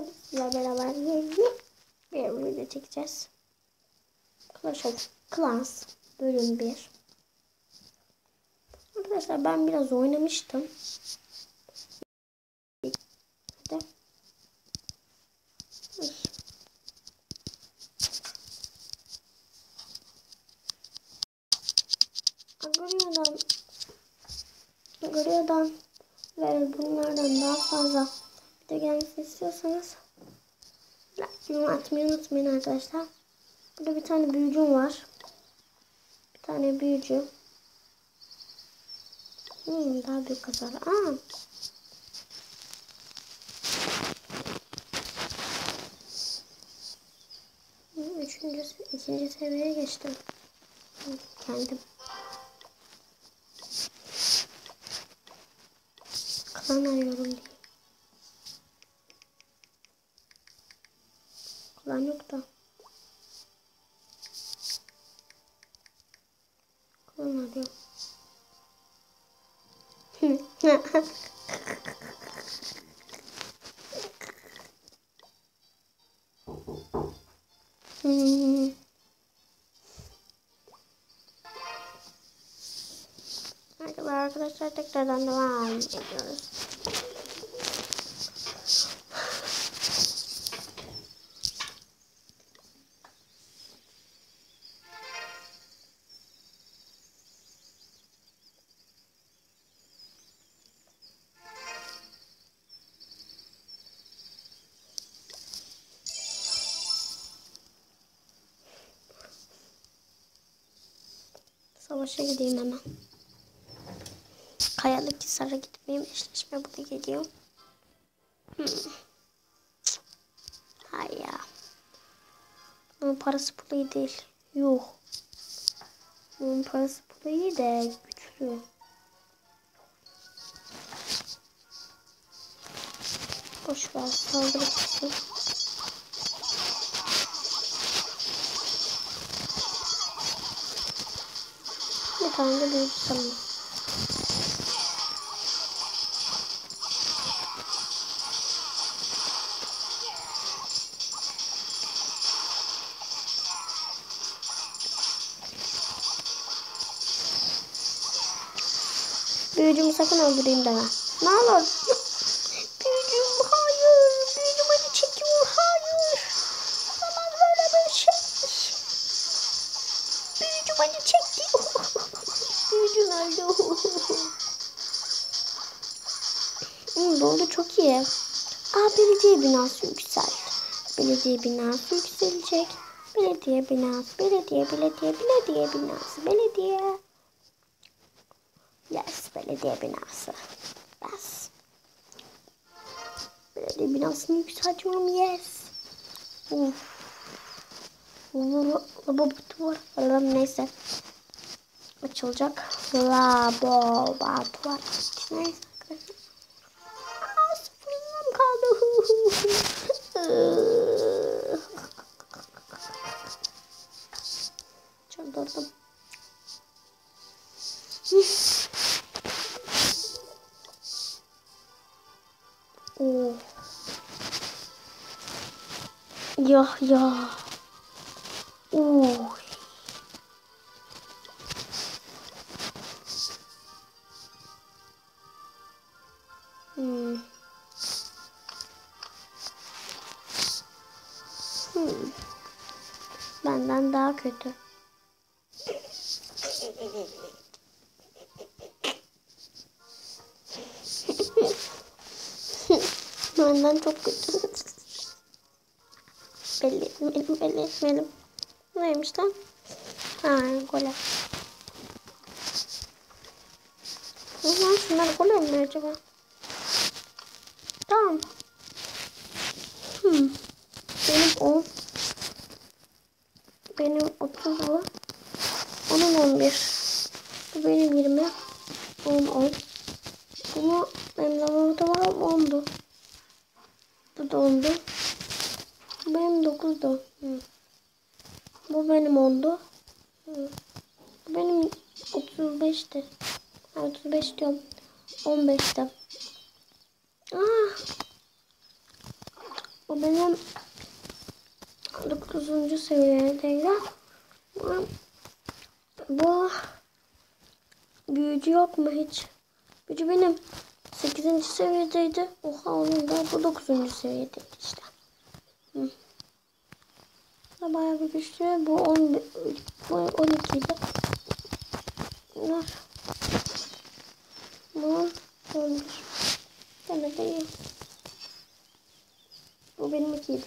bugün sizlerle beraber yeni bir video çekeceğiz. Clash of Clans bölüm 1. Arkadaşlar ben biraz oynamıştım. Hadi. Agorio'dan ve bunlardan daha fazla video gelmesini istiyorsanız like atmayı unutmayın arkadaşlar. Burada bir tane büyücüm var. Bir tane büyücü. Daha büyük hasar. İkinci seviyeye geçtim. Kendim. Klan arıyorum diye. Klan yok da. Klan arıyorum. Arkadaşlar tekrardan devam ediyoruz. Savaşa gideyim hemen. Kayalık Hisar'a gitmeyeyim. Eşleşme burada geliyor. Hayır ya. Bunun parası pulu iyi değil. Yok. Bunun parası pulu iyi de güçlü. Boş ver. Saldırı kısım. Bir tane de büyük sanırım. Büyücümü sakın öldüreyim deme. Ne olur. Büyücüm hayır. Büyücüm hadi çekiyor. Hayır. Olamaz böyle bir şey. Büyücüm hadi çekti. Büyücüm öldü. Doldu çok iyi. Belediye binası yükseldi. Belediye binası yükselecek. Belediye binası. Belediye binası. Belediye. Yes, belediye binası. Yes. Belediye binasını yükseltiyorum. Yes. Laboratuvar. Neyse. Açılacak. Laboratuvar. Neyse. Sıfırım kaldı. Çıldırdım. Ya. Benden daha kötü. Benden çok kötü. Belli etmeyelim. Neymiş lan? Gole. Şunlar gole mi acaba? Tamam. Benim 10. Benim 30 bu. Onun 11. Bu benim 20. Onun 10. Bunu benim laboratuvarım 10'du. Bu da 10'du. Bu benim 9'du. Bu benim 10'du. Bu benim 35'ti. 35 diyorum. 15'ti. Bu benim 9. seviyedeydi. Bu büyücü yok mu hiç? Büyücü benim 8. seviyedeydi. Oha, onun da bu 9. seviyedeydi işte. Hı. Bu bayağı bir güçlü. Bu 12 idi. Bunlar. Bu 11. Gene de iyi. Bu benim 2'ydi.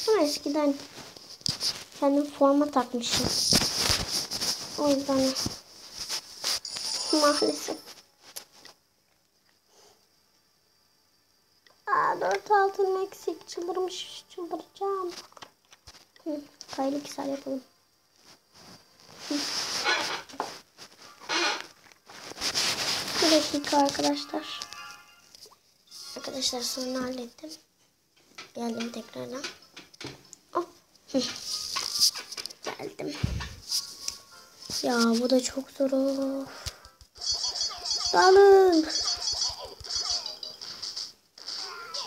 Ama eskiden kendim forma takmışım. O yüzden maalesef. 4 altın eksik. Çıldıracağım. Kayılı kisar yapalım. Bir dakika arkadaşlar. Arkadaşlar sorunu hallettim. Geldim tekrardan. Oh. Geldim. Ya bu da çok zor. Dalın.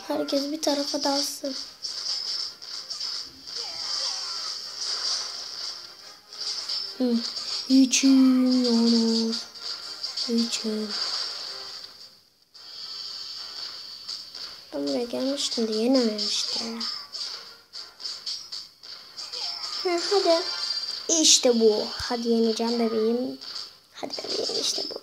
Herkes bir tarafa dalsın. İçim yanıyor. İçim. Ben buraya gelmiştim de yenememiştim. Hadi. İşte bu. Hadi yeneceğim bebeğim. Hadi bebeğim, işte bu.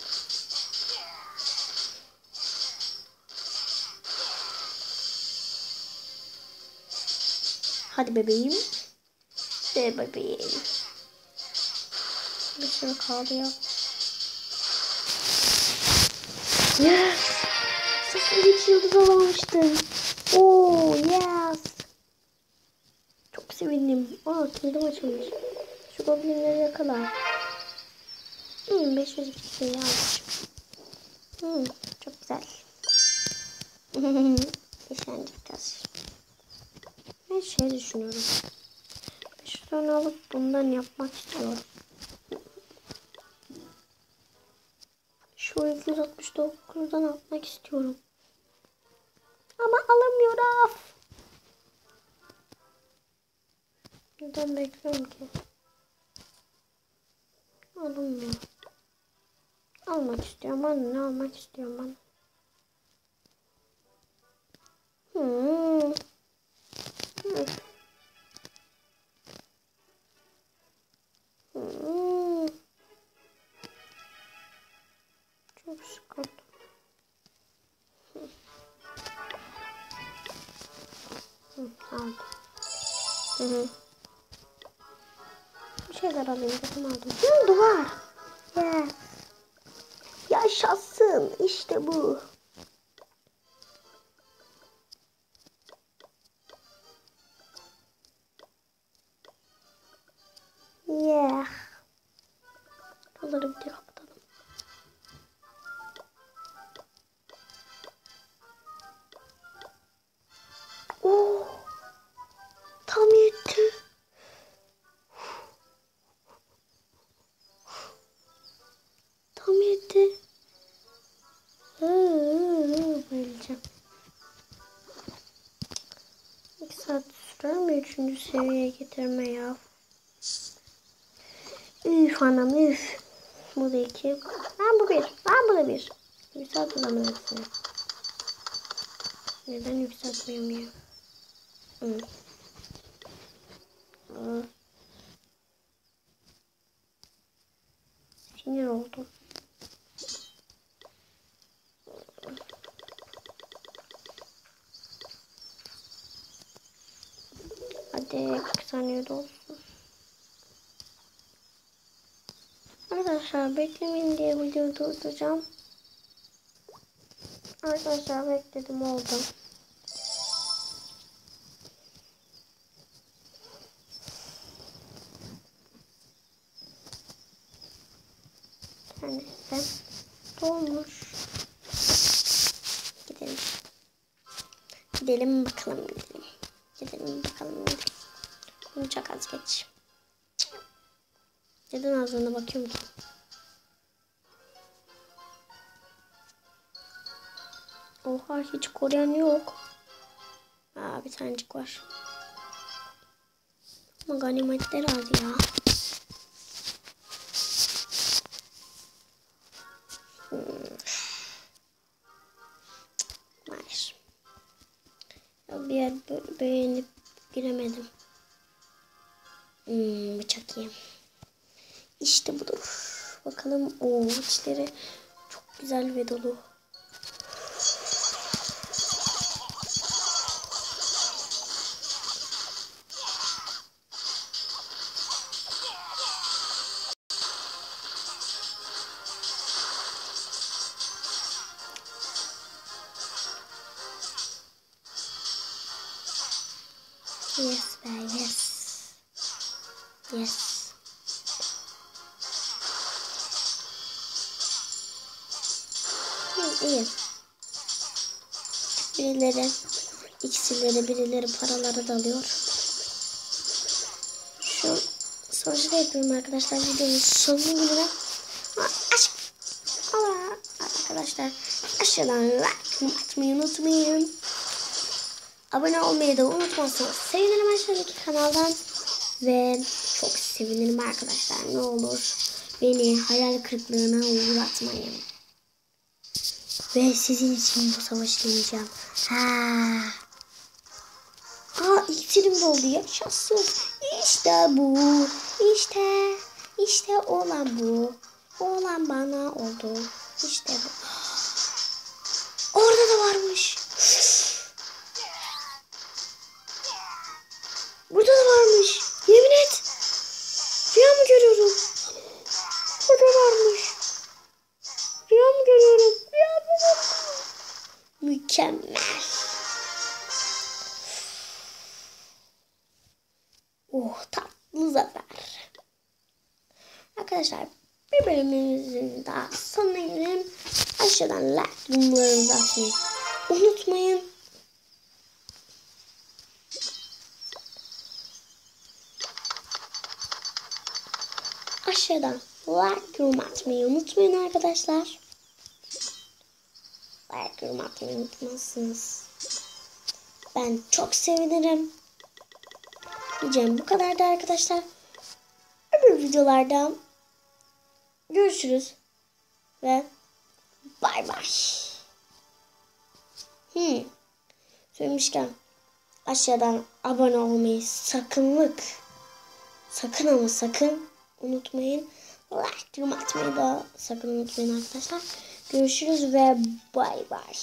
Hadi bebeğim. De bebeğim. Bir sürü kaldı ya. Yes. Sesini hiç yıldız alamamıştım. Oh yes. Çok sevindim. Kildim açılmış. Şu goblinleri yakala. 500 bir şey almışım. Çok güzel. Yaşandık biraz. Ben şey düşünüyorum. 5 tane alıp bundan yapmak istiyorum. Şu 269'dan atmak istiyorum. Ama alamıyorum. Neden bekliyorum ki? Alınmıyor. Almak istiyorum. Ben ne almak istiyorum ben? Çok sıkıntı. Aldım. Bir şeyler alayım dedim, aldım. Duvar. Yes. Yaşasın. İşte bu. Yeah. Buraları bir de kapatalım. Oh. Tam yetti. Tam yetti. Bayılacağım. 2 saat sürer mi 3. seviyeye getirme ya? Üf anam üf. Bu da 2. Bu 1. Bu da 1. Yükselt o zaman hepsini. Neden yükseltmiyorum ya? Sinir oldum. Hadi 40 saniyede olsun. Arkadaşlar beklemeyin diye videoyu durduracağım. Arkadaşlar bekledim, oldu. Kendisi dolmuş. Gidelim. Gidelim bakalım, gidelim. Gidelim bakalım. Bunu çok az geç. Neden ağzına bakıyorum ki? Oha, hiç koruyan yok. Bir tanecik var. Ama ganimetler aldı ya. Hayır. Ya bir yer beğenip giremedim. Bıçak yiyeyim. İşte budur. Bakalım. İçleri çok güzel ve dolu. Yes be, yes. Yes. İyi. Birileri iksirleri, birileri paraları dalıyor. Şu sonuçta yapıyorum arkadaşlar. Videonun sonuna gelene. Arkadaşlar aşağıdan like atmayı unutmayın. Abone olmayı da unutmazsanız sevinirim aşağıdaki kanaldan. Ve çok sevinirim arkadaşlar. Ne olur beni hayal kırıklığına uğratmayın. Ve sizin için bu savaşı deneyeceğim. İksirim doldu. Yaşasın. İşte bu. İşte olan bu. Olan bana oldu. İşte bu. Orada da varmış. Burada da varmış. Yemin et. Rüya mı görüyorum? Burada varmış. Rüya mı görüyorum? Rüya mı görüyorum? Mükemmel. Tatlı zafer. Arkadaşlar bir bölümümüzün daha sonuna gelelim. Aşağıdan like yorumlarınızı atmayı unutmayın. Aşağıdan like yorum atmayı unutmayın arkadaşlar. Like yorum atmayı unutmazsınız. Ben çok sevinirim. Diyeceğim bu kadardı arkadaşlar. Öbür videolarda görüşürüz. Ve bay bay. Söylemişken aşağıdan abone olmayı sakın ama sakın unutmayın. Like yorum atmayı da sakın unutmayın arkadaşlar. Görüşürüz ve bay bay.